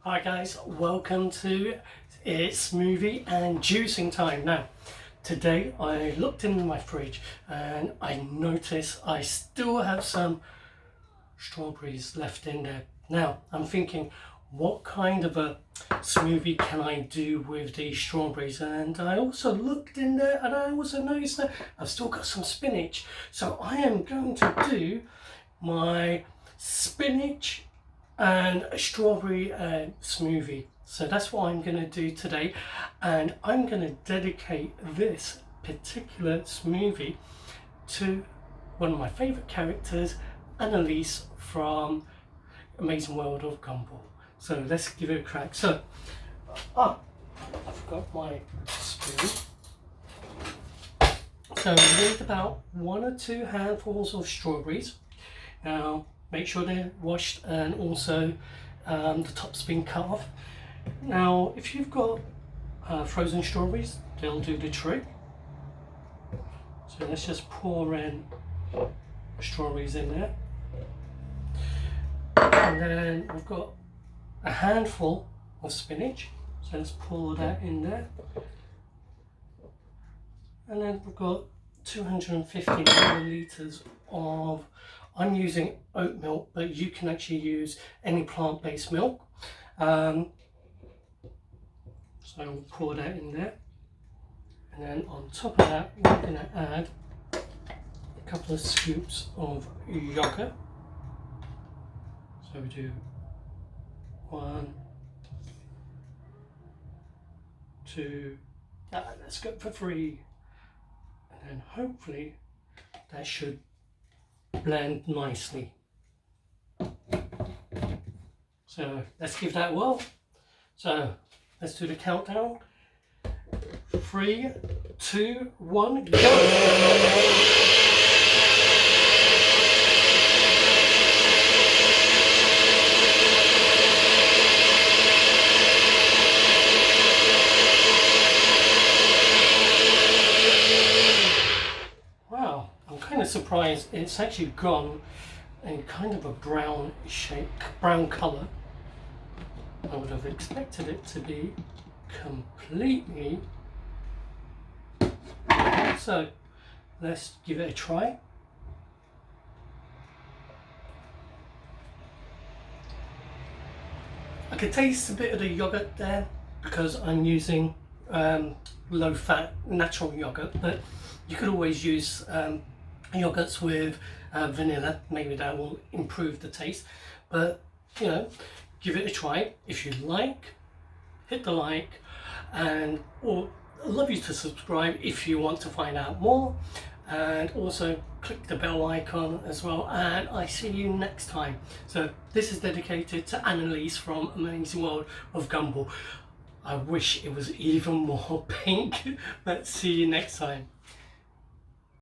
Hi guys, welcome to Smoothie and Juicing Time. Now, today I looked in my fridge and I noticed I still have some strawberries left in there. Now, I'm thinking, what kind of a smoothie can I do with these strawberries? And I also looked in there and I also noticed that I've still got some spinach. So I am going to do my spinach and a strawberry smoothie. So that's what I'm going to do today, and I'm going to dedicate this particular smoothie to one of my favorite characters, Anais from Amazing World of Gumball. So let's give it a crack. So I forgot my spoon. So we need about 1 or 2 handfuls of strawberries. Now make sure they're washed and also the top's been cut off. Now if you've got frozen strawberries, they'll do the trick. So let's just pour in strawberries in there. And then we've got a handful of spinach. So let's pour that in there. And then we've got 250 milliliters of, I'm using oat milk, but you can actually use any plant-based milk. So we'll pour that in there. And then on top of that, we're going to add a couple of scoops of yogurt. So we do 1, 2, let's go for 3. And then hopefully that should blend nicely. So let's give that a whirl. So let's do the countdown. 3, 2, 1, go! Surprised it's actually gone in kind of a brown shape, brown color. I would have expected it to be completely. So let's give it a try. I can taste a bit of the yogurt there because I'm using low fat natural yogurt, but you could always use yogurts with vanilla. Maybe that will improve the taste, but you know, give it a try. If you like, hit the like, and or I'd love you to subscribe if you want to find out more, and also click the bell icon as well, and I see you next time. So this is dedicated to Anais from Amazing World of Gumball. I wish it was even more pink, but see you next time.